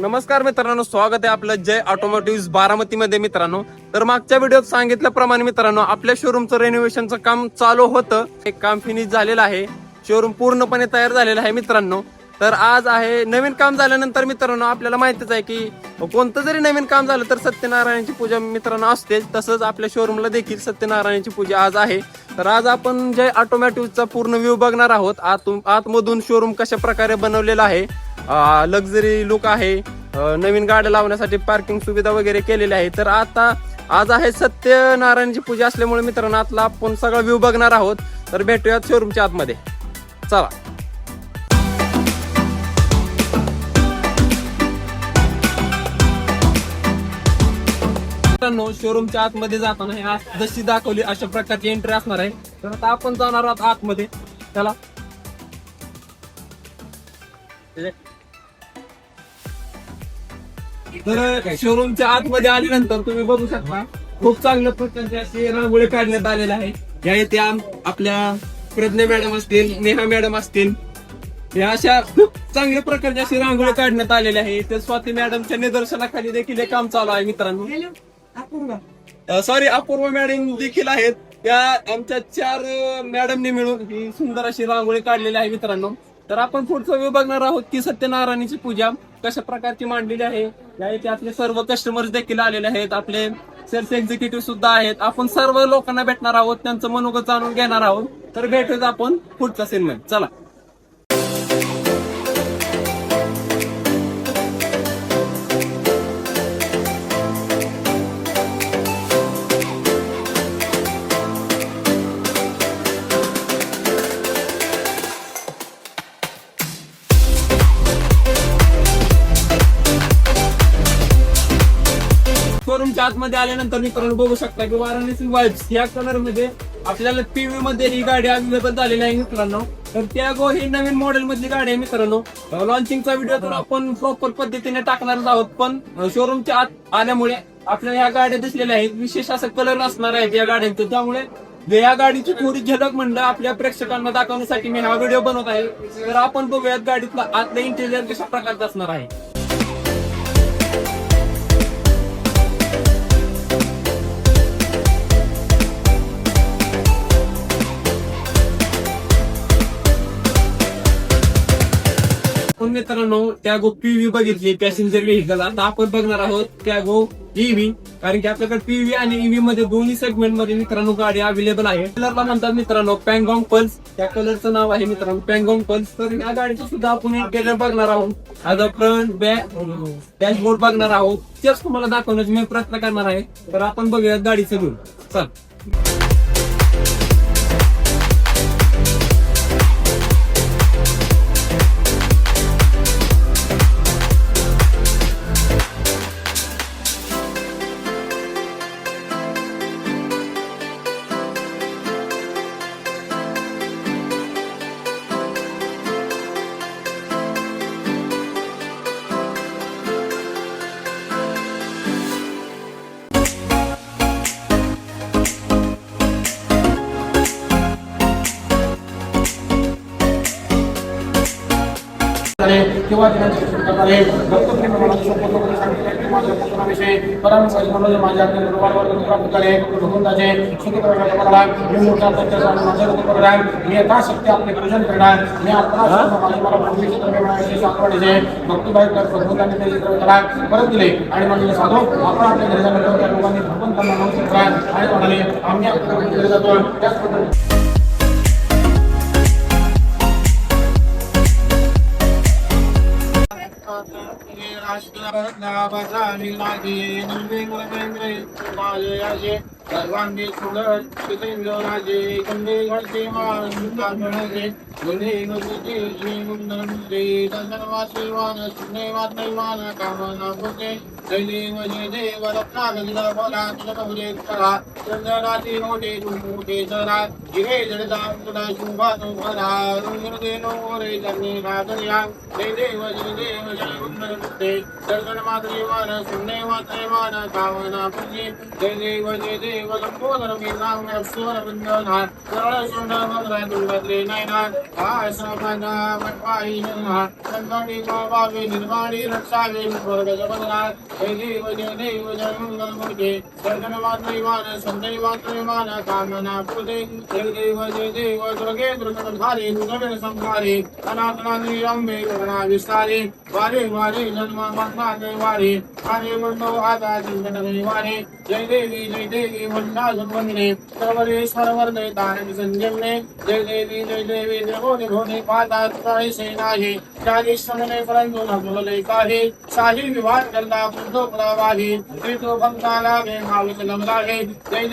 नमस्कार मित्रांनो, स्वागत आहे आपलं जय ऑटोमोटिव्ह बारामतीमध्ये. मित्रांनो, तर मागच्या व्हिडिओत सांगितल्याप्रमाणे मित्रांनो आपल्या शोरूमचं रेनोव्हेशनचं काम चालू होतं. एक काम फिनिश झालेलं आहे, शोरूम पूर्णपणे तयार झालेलं आहे मित्रांनो. तर आज आहे नवीन काम झाल्यानंतर मित्रांनो आपल्याला माहितीच आहे की कोणतं जरी नवीन काम झालं तर सत्यनारायणाची पूजा मित्रांनो असतेच. तसंच आपल्या शोरूमला देखील सत्यनारायणाची पूजा आज आहे. तर आज आपण जय ऑटोमोटिव्हचा पूर्ण व्ह्यू बघणार आहोत. आतमधून शोरूम कशा प्रकारे बनवलेला आहे, लक्झरी लुक आहे, नवीन गाड्या लावण्यासाठी पार्किंग सुविधा वगैरे केलेली आहे. तर आज आहे सत्यनारायणची पूजा असल्यामुळे मित्रांनो आतला आपण सगळा व्ह्यू बघणार आहोत. तर भेटूयात शोरूमच्या आतमध्ये, चला. मित्रांनो, शोरूमच्या आतमध्ये जाताना जशी दाखवली अशा प्रकारची एंट्री असणार आहे. तर आता आपण जाणार आहोत आतमध्ये, चला. तर शोरूमच्या आतमध्ये आल्यानंतर तुम्ही बघू शकता खूप चांगल्या प्रकारचे असे रांगोळी काढण्यात आलेले आहे. या इथे आपल्या प्रज्ञा मॅडम असतील, नेहा मॅडम असतील, या अशा खूप चांगल्या प्रकारचे असे रांगोळी काढण्यात आलेले आहे. ते स्वाती मॅडमच्या निदर्शनाखाली देखील हे काम चालू आहे मित्रांनो. अपूर्व मॅडम देखील आहेत. त्या आमच्या 4 मॅडमनी मिळून ही सुंदर अशी रांगोळी काढलेली आहे मित्रांनो. तर आपण पुढचा व्ह्यू बघणार आहोत की सत्यनारायणाची पूजा कशा प्रकारची मांडलेली आहे. या इथे आपले सर्व कस्टमर्स देखील आलेले आहेत, आपले सेल्स एक्झिक्युटिव्ह सुद्धा आहेत. आपण सर्व लोकांना भेटणार आहोत, त्यांचं मनोगत जाणून घेणार आहोत. तर भेटूयात आपण पुढच्या सीनमध्ये, चला. शोरूमच्या आतमध्ये आल्यानंतर मित्रांनो बघू शकता की वाराणसी वाईब्स या कलर मध्ये आपल्याला पीव्ही मध्ये ही गाडी अवेलेबल झालेली आहे मित्रांनो. तर त्यागो ही नवीन मॉडेल मधली गाडी आहे मित्रांनो. लॉन्चिंगचा व्हिडिओ तर आपण प्रॉपर पद्धतीने टाकणारच आहोत, पण शोरूमच्या आत आल्यामुळे आपल्याला या गाड्या दिसलेल्या आहेत. विशेष असं कलर असणार आहेत या गाड्यांचं, त्यामुळे या गाडीची थोडी झलक म्हणलं आपल्या प्रेक्षकांना दाखवण्यासाठी मी हा व्हिडिओ बनवत आहे. तर आपण बघूयात गाडीतला आतलं इंटेरियर कशा प्रकारचं असणार आहे. मित्रांनो, टॅगो पीव्ही बघितली, पॅसेंजर व्हेकल. आता आपण बघणार आहोत टॅगो ईव्ही, कारण की आपल्याकडे पीव्ही आणि ईव्ही मध्ये दोन्ही सेगमेंट मध्ये मित्रांनो गाडी अवेलेबल आहे. कलरला म्हणतात मित्रांनो पँगॉंग पल्स, त्या कलरचं नाव आहे मित्रांनो पँगॉंग पल्स. तर या गाडीचं सुद्धा आपण इंटेरियर बघणार आहोत, आज फ्रंट बॅक डॅशबोर्ड बघणार आहोत. तेच तुम्हाला दाखवण्याचा मी प्रयत्न करणार आहे. तर आपण बघूयात गाडीचं घेऊन, चल. किंवा यथाशक्ती आपले पूजन करणार. मी परत दिले आणि म्हणजे साधो आपण आपल्या घरी जाण्यानंतर त्या लोकांनी भगवंतांना नमस्कार करा आणि म्हणाले आम्ही आपल्या घरी जातो. त्याचबरोबर सर्वांगी सुलभ राजे कंदे घालते माणसे गुणे गुरुजी श्री गुंडे धनवासीवान सुनेवान कामना पुते दैदेव जय देव रत्नागला बोला तुझे करा चंद्राती मोठे मोठे जरा गिरे जडदाम तुला शुभानो भरा रुंगदेनो रे जन्मे नादरिया दैदेव जय गुंडे दर्शन मातृवान सुनेवान कामना पुते दैदेव जय देव लंबोदर मी नाम स्वर बंधना सरळ सुंदर दुर्गत्रे नयना आश्रमना मठवाहिनः संगणि गोपावि निर्वाणि रक्षावि स्वर्गजगन्नाथ जय देव जय मंगलमूर्ते सर्वनवाद्वैवान संदैवाद्वैवान कामना पूते जय देव दुर्गे दुर्गधारी दुर्गण संहारे अनाथनानि अम्बे करुणा विस्तारे वारे वारे जन्म मरणादे वारे हरे मंडो आदा चिंतन वारे जय देवी वंदा जन्मने सर्वरेश्वर वरदे तारक संजमने जय देवी देवो निभोने पादा ताई सेनाहि चाली समने परंतु नमले काहे साही विवाह करना बुद्धो प्रवाही तीतो भक्ताला में भाविक लमलाहे जय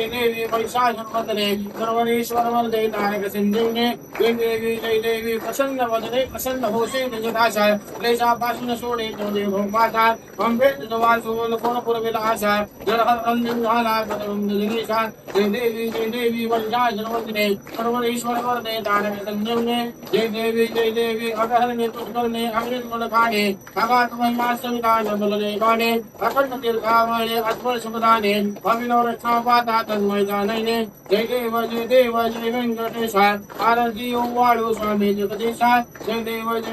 देवी पैसा जन्मने सर्वरेश्वर वरदे तारक संजमने जय देवी प्रसन्न वदने प्रसन्न होसे निजदाशा क्लेशा पासून सोडे तो देव माता अंबे दवासोल कोण पुरविला आशा जरहर अंजन झाला पदम दिनेशा जय देवी वंदा जन्मने सर्वरेश्वर वरदे तारक संजमने जय देवी अगहरने तुष्करने अमृत मन खाणे भगवान महिमा संविधान बलने गाणे अखंड दीर्घावळे अद्भुत सुखदाने अभिनव रक्षा पाता तन्मय जाणणे जय देव जय वेंकटेशा आरती वाळू स्वामी जगदीशा जय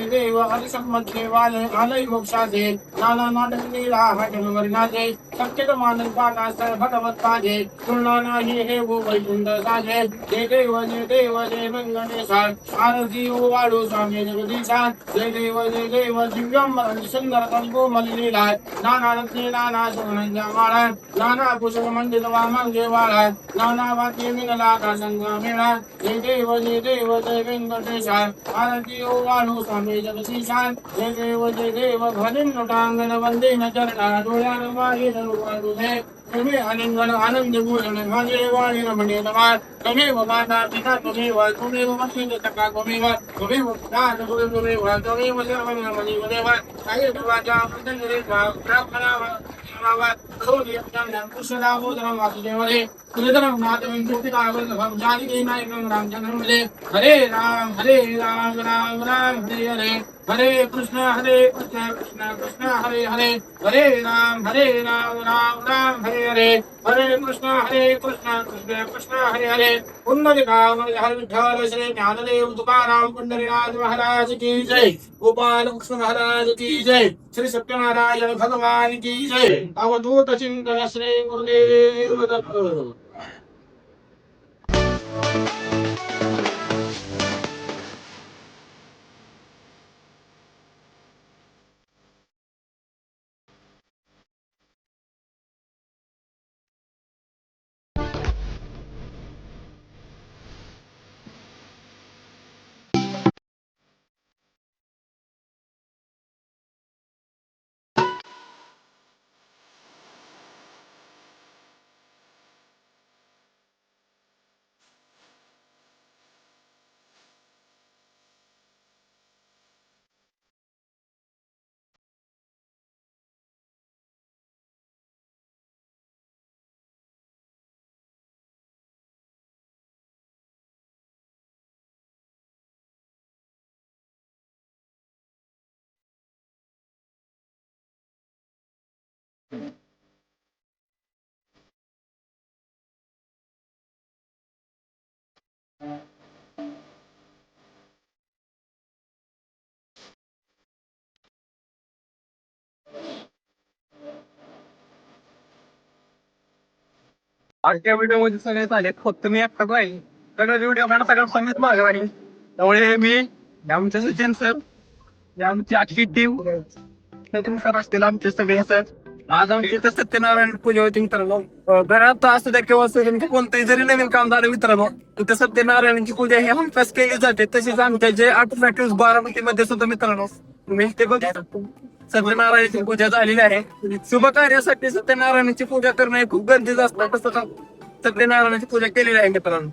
देव हरिसंमत देवालय आलय मोक्षाचे नाना नाटक लीला हटन वर्णाचे सत्यत मानन पाटा सर भगवत पाजे तुलना नाही हे वो वैकुंठ साजे जय देव जय वेंकटेशा आरती वाळू स्वामी जगदीशा जय देव दिव्यम सुंदर कंको मलिनीला नाना रत्ने नाना सुगंधा माळा नाना कुशल मंडित वामंगे वाळा नाना वाक्य मिनला का संगम मेळा जय देव जय वेंकटेशा आरती वाळू स्वामी जगदीशा जय देव भजन नटांगण वंदे न चरणा डोळ्यान वाही धरुवाडुने तुम्ही आनंद भूषण भाजे वाणी रमणे नमार तुम्हेव माता पिता तुम्हेव मस्जिद तका तुम्हेव दान तुम्हेव सर्वमणी देवा काही देवाच्या मंदिरे प्रार्थना हरे राम हरे हरे कृष्ण कृष्ण हरे हरे हरे राम राम हरे हरे हरे कृष्ण कृष्ण हरे हरे उन्नति काम हर विठ्ठल श्री ज्ञानदेव तुकाराम पंढरीनाथ महाराज की जय गोपाल कृष्ण महाराज की जय श्री सत्यनारायण भगवान की जय अवधूत चिंतन श्री गुरुदेव दत्त। आजच्या व्हिडिओ मध्ये सगळे झाले फक्त मी एकटाच राहील सगळं व्हिडिओ सगळं सांगित मागे राहील त्यामुळे मी आमचे सचिन सर आमची आखी टीम सर असतील आमचे सगळे सर आज आमची इथं सत्यनारायण पूजा होती मित्रांनो घरात असू द्या किंवा कोणतंही जरी नवीन काम झालं मित्रांनो तिथे सत्यनारायणाची पूजा ही हमखास केली जाते तसेच आमच्या जे ऑटोमॅटिव्ह बारामतीमध्ये सुद्धा मित्रांनो तुम्ही ते बघू सत्यनारायणाची पूजा झालेली आहे शुभ कार्यासाठी सत्यनारायणाची पूजा करणं हे खूप गरजेचं असतं तसं सत्यनारायणाची पूजा केलेली आहे मित्रांनो